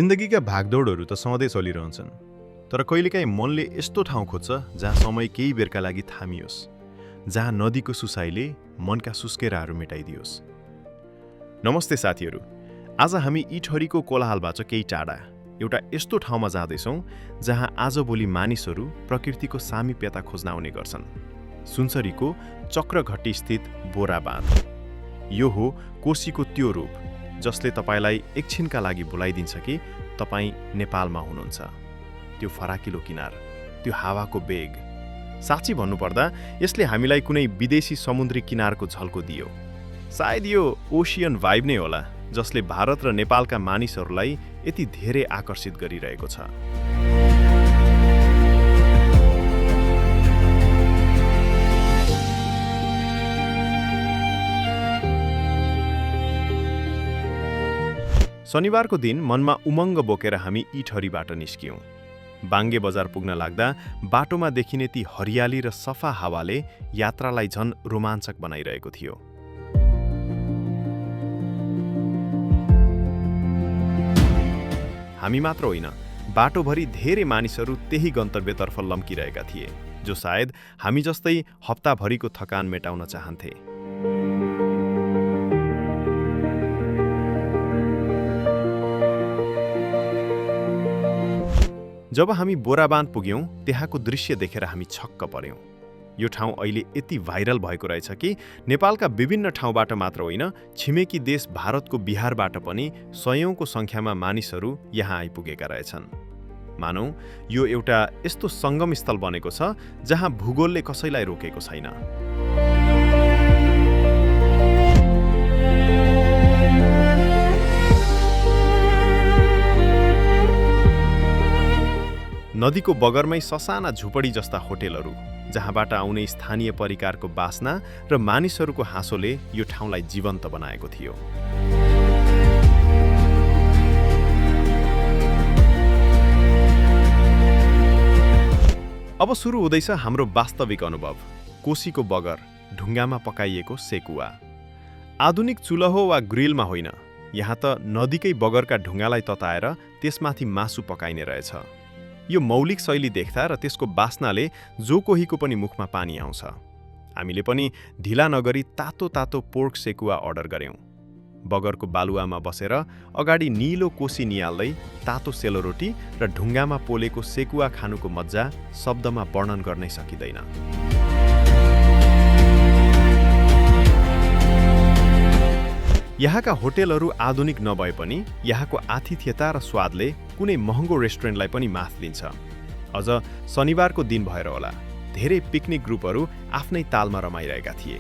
जिन्दगीका भागदौडहरू त सधैँ चलिरहन्छन्, तर कहिलेकाहीँ मनले यस्तो ठाउँ खोज्छ जहाँ समय केही बेरका लागि थामियोस्, जहाँ नदीको सुसाइले मनका सुस्केराहरू मेटाइदियोस्। नमस्ते साथीहरू, आज हामी इटहरीको कोलाहलबाट केही टाढा एउटा यस्तो ठाउँमा जाँदैछौँ जहाँ आजभोलि मानिसहरू प्रकृतिको सामिप्यता खोज्न आउने गर्छन्। सुनसरीको चक्रघट्टी स्थित बोरा बाँध। यो हो कोसीको त्यो रूप जसले तपाईँलाई एकछिनका लागि भुलाइदिन्छ कि तपाईँ नेपालमा हुनुहुन्छ। त्यो फराकिलो किनार, त्यो हावाको बेग, साँच्ची भन्नुपर्दा यसले हामीलाई कुनै विदेशी समुद्री किनारको झल्को दियो। सायद यो ओशियन भाइब नै होला जसले भारत र नेपालका मानिसहरूलाई यति धेरै आकर्षित गरिरहेको छ। शनिबारको दिन मनमा उमङ्ग बोकेर हामी इटहरीबाट निस्कियौँ। बाङ्गे बजार पुग्न लाग्दा बाटोमा देखिने ती हरियाली र सफा हावाले यात्रालाई झन रोमाञ्चक बनाइरहेको थियो। हामी मात्र होइन, बाटोभरि धेरै मानिसहरू त्यही गन्तव्यतर्फ लम्किरहेका थिए, जो सायद हामी जस्तै हप्ताभरिको थकान मेटाउन चाहन्थे। जब हामी बोराबाँध पुग्यौँ, त्यहाँको दृश्य देखेर हामी छक्क पर्यौँ। यो ठाउँ अहिले यति भाइरल भएको रहेछ कि नेपालका विभिन्न ठाउँबाट मात्र होइन, छिमेकी देश भारतको बिहारबाट पनि सयौंको सङ्ख्यामा मानिसहरू यहाँ आइपुगेका रहेछन्। मानौ यो एउटा यस्तो सङ्गम स्थल बनेको छ जहाँ भूगोलले कसैलाई रोकेको छैन। नदीको बगरमै ससाना झुपडी जस्ता होटेलहरू, जहाँबाट आउने स्थानीय परिकारको बास्ना र मानिसहरूको हाँसोले यो ठाउँलाई जीवन्त बनाएको थियो। अब सुरु हुँदैछ हाम्रो वास्तविक अनुभव। कोसीको बगर, ढुङ्गामा पकाइएको सेकुवा। आधुनिक चुलहो वा ग्रिलमा होइन, यहाँ त नदीकै बगरका ढुङ्गालाई तताएर त्यसमाथि मासु पकाइने रहेछ। यो मौलिक शैली देख्दा र त्यसको बास्नाले जो कोहीको पनि मुखमा पानी आउँछ। हामीले पनि ढिला नगरी तातो तातो पोर्क सेकुवा अर्डर गर्यौं। बगरको बालुवामा बसेर अगाडि निलो कोसी नियाल्दै तातो सेलोरोटी र ढुङ्गामा पोलेको सेकुवा खानुको मज्जा शब्दमा वर्णन गर्नै सकिँदैन। यहाँका होटेलहरू आधुनिक नभए पनि यहाँको आतिथ्यता र स्वादले कुनै महँगो रेस्टुरेन्टलाई पनि मात दिन्छ। अझ शनिबारको दिन भएर होला, धेरै पिकनिक ग्रुपहरू आफ्नै तालमा रमाइरहेका थिए।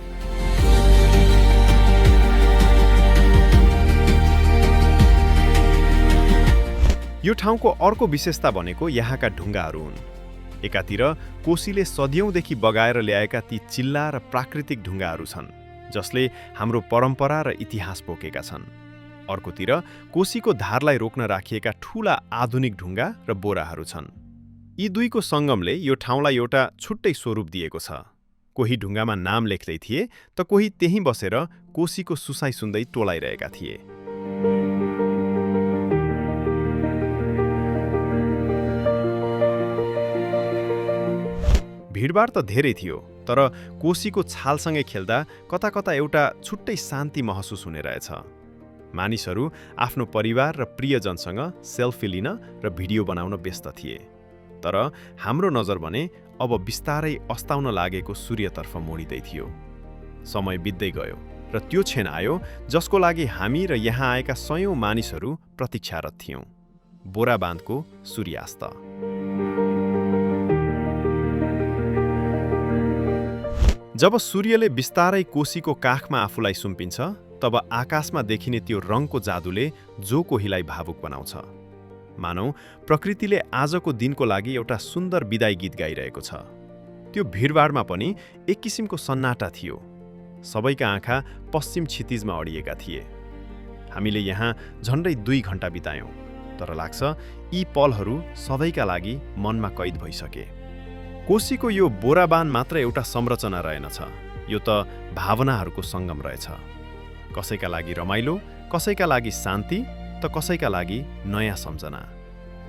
यो ठाउँको अर्को विशेषता भनेको यहाँका ढुङ्गाहरू हुन्। एकातिर कोसीले सदियौंदेखि बगाएर ल्याएका ती चिल्ला र प्राकृतिक ढुङ्गाहरू छन् जसले हाम्रो परम्परा र इतिहास बोकेका छन्। अर्कोतिर कोसीको धारलाई रोक्न राखिएका ठूला आधुनिक ढुङ्गा र बोराहरू छन्। यी दुईको सङ्गमले यो ठाउँलाई एउटा छुट्टै स्वरूप दिएको छ। कोही ढुङ्गामा नाम लेख्दै थिए त कोही त्यहीँ बसेर कोसीको सुसाइ सुन्दै टोलाइरहेका थिए। भिडभाड त धेरै थियो, तर कोसीको छालसँगै खेल्दा कता कता एउटा छुट्टै शान्ति महसुस हुने रहेछ। मानिसहरू आफ्नो परिवार र प्रियजनसँग सेल्फी लिन र भिडियो बनाउन व्यस्त थिए। तर हाम्रो नजर भने अब बिस्तारै अस्ताउन लागेको सूर्यतर्फ मोडिँदै थियो। समय बित्दै गयो र त्यो क्षण आयो जसको लागि हामी र यहाँ आएका सयौं मानिसहरू प्रतीक्षारत थियौं। बोराबाँधको सूर्यास्त। जब सूर्यले बिस्तारै कोसीको काखमा आफूलाई सुम्पिन्छ, तब आकाशमा देखिने त्यो रङको जादुले जो कोहीलाई भावुक बनाउँछ। मानौ प्रकृतिले आजको दिनको लागि एउटा सुन्दर विदाई गीत गाइरहेको छ। त्यो भिडभाडमा पनि एक किसिमको सन्नाटा थियो। सबैका आँखा पश्चिम क्षितिजमा अडिएका थिए। हामीले यहाँ झन्डै 2 घण्टा बितायौँ, तर लाग्छ यी पलहरू सधैँका लागि मनमा कैद भइसके। कोसीको यो बोराबाँध मात्र एउटा संरचना रहेनछ, यो त भावनाहरूको सङ्गम रहेछ। कसैका लागि रमाइलो, कसैका लागि शान्ति, त कसैका लागि नयाँ सम्झना।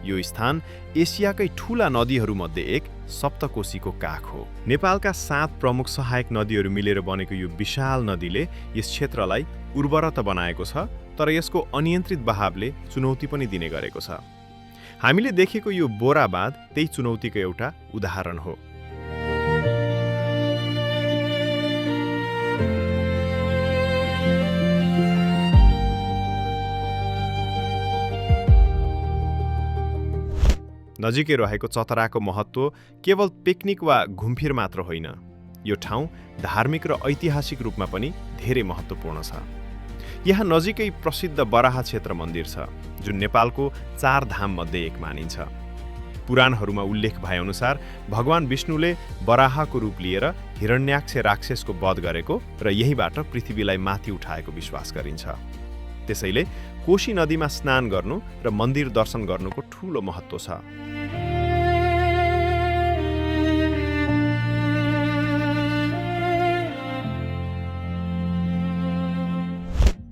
यो स्थान एसियाकै ठूला नदीहरूमध्ये एक सप्तकोशीको काख हो। नेपालका 7 प्रमुख सहायक नदीहरू मिलेर बनेको यो विशाल नदीले यस क्षेत्रलाई उर्वर त बनाएको छ, तर यसको अनियन्त्रित बहावले चुनौती पनि दिने गरेको छ। हामीले देखेको यो बोराबाद त्यही चुनौतीको एउटा उदाहरण हो। नजिकै रहेको चतराको महत्त्व केवल पिकनिक वा घुमफिर मात्र होइन, यो ठाउँ धार्मिक र ऐतिहासिक रूपमा पनि धेरै महत्त्वपूर्ण छ। यहाँ नजिकै प्रसिद्ध बराह क्षेत्र मन्दिर छ, जुन नेपालको 4 धाम मध्ये एक मानिन्छ। पुराणहरूमा उल्लेख भएअनुसार भगवान विष्णुले बराहको रूप लिएर हिरण्याक्ष राक्षसको वध गरेको र यहीबाट पृथ्वीलाई माथि उठाएको विश्वास गरिन्छ। त्यसैले कोशी नदीमा स्नान गर्नु र मन्दिर दर्शन गर्नुको ठूलो महत्त्व छ।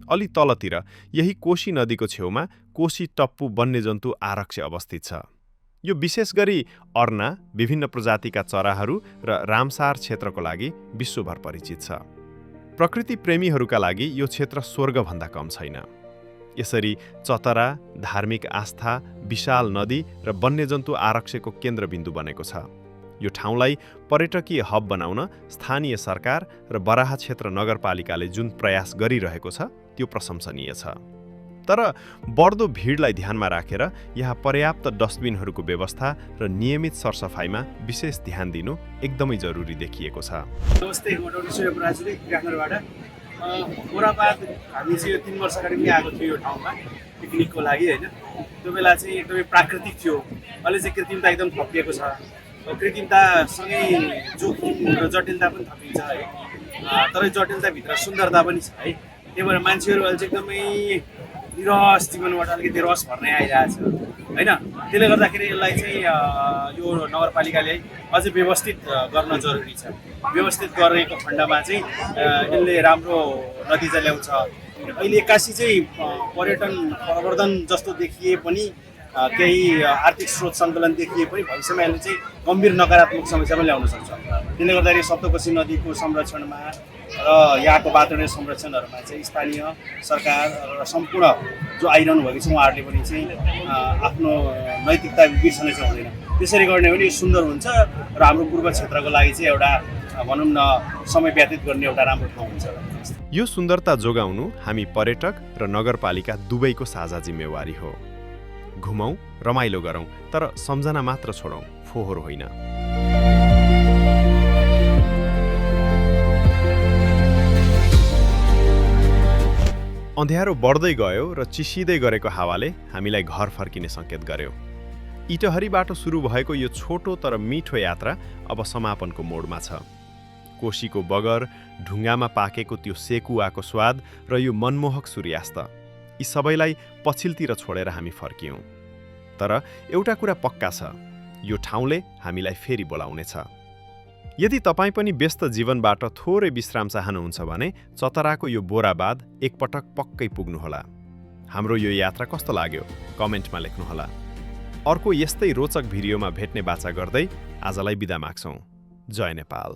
अलि तलतिर यही कोशी नदीको छेउमा कोशी टप्पु वन्यजन्तु आरक्ष अवस्थित छ। यो विशेष गरी अर्ना, विभिन्न प्रजातिका चराहरू र रामसार क्षेत्रको लागि विश्वभर परिचित छ। प्रकृति प्रेमीहरूका लागि यो क्षेत्र स्वर्गभन्दा कम छैन। यसरी चतरा धार्मिक आस्था, विशाल नदी र वन्यजन्तु आरक्षको केन्द्रबिन्दु बनेको छ। यो ठाउँलाई पर्यटकीय हब बनाउन स्थानीय सरकार र बराह क्षेत्र नगरपालिकाले जुन प्रयास गरिरहेको छ त्यो प्रशंसनीय छ। तर बढ्दो भिडलाई ध्यानमा राखेर यहाँ पर्याप्त डस्टबिनहरूको व्यवस्था र नियमित सरसफाइमा विशेष ध्यान दिनु एकदमै जरुरी देखिएको छ। नमस्ते, म डाक्टर सूर्यप्रकाशले काठमाडौँबाट। बोराबाद हामी चाहिँ यो 3 वर्ष अगाडि पनि आएको थियो यो ठाउँमा पिकनिकको लागि होइन। त्यो बेला चाहिँ एकदमै प्राकृतिक थियो। अहिले चाहिँ कृत्रिमता एकदम थपिएको छ। कृत्रिमतासँगै जोखिम र जटिलता पनि थपिन्छ है, तर जटिलताभित्र सुन्दरता पनि छ है। त्यही भएर मान्छेहरू अहिले चाहिँ एकदमै निरस जीवनबाट अलिकति रस भर्नै आइरहेछ होइन। त्यसले गर्दाखेरि यसलाई चाहिँ यो नगरपालिकाले अझै व्यवस्थित गर्न जरुरी छ। व्यवस्थित गरेको खण्डमा चाहिँ यसले राम्रो नतिजा ल्याउँछ। अहिले एक्कासी चाहिँ पर्यटन प्रवर्धन जस्तो देखिए पनि केही आर्थिक स्रोत सङ्कलन देखिए पनि भविष्यमा यसले चाहिँ गम्भीर नकारात्मक समस्या पनि ल्याउन सक्छ। त्यसले गर्दाखेरि सप्तकोशी नदीको संरक्षणमा र यहाँको वातावरणीय संरक्षणहरूमा चाहिँ स्थानीय सरकार र सम्पूर्ण जो आइरहनु भएको छ उहाँहरूले पनि चाहिँ आफ्नो नैतिकता बिर्सनै चाहिँ हुँदैन। त्यसरी गर्ने भने यो सुन्दर हुन्छ र हाम्रो पूर्व क्षेत्रको लागि चाहिँ एउटा भनौँ न समय व्यतीत गर्ने एउटा राम्रो ठाउँ हुन्छ। यो सुन्दरता जोगाउनु हामी पर्यटक र नगरपालिका दुवैको साझा जिम्मेवारी हो। घुमौँ, रमाइलो गरौँ, तर सम्झना मात्र छोडौँ, फोहोर होइन। अँध्यारो बढ्दै गयो र चिसिँदै गरेको हावाले हामीलाई घर फर्किने सङ्केत गर्यो। इटहरीबाट सुरु भएको यो छोटो तर मिठो यात्रा अब समापनको मोडमा छ। कोशीको बगर, ढुङ्गामा पाकेको त्यो सेकुवाको स्वाद र यो मनमोहक सूर्यास्त, यी सबैलाई पछिल्तिर छोडेर हामी फर्कियौँ। तर एउटा कुरा पक्का छ, यो ठाउँले हामीलाई फेरि बोलाउनेछ। यदि तपाईँ पनि व्यस्त जीवनबाट थोरै विश्राम चाहनुहुन्छ भने चतराको यो बोराबाद एकपटक पक्कै पुग्नुहोला। हाम्रो यो यात्रा कस्तो लाग्यो कमेन्टमा लेख्नुहोला। अर्को यस्तै रोचक भिडियोमा भेट्ने बाचा गर्दै आजलाई बिदा माग्छौँ। जय नेपाल।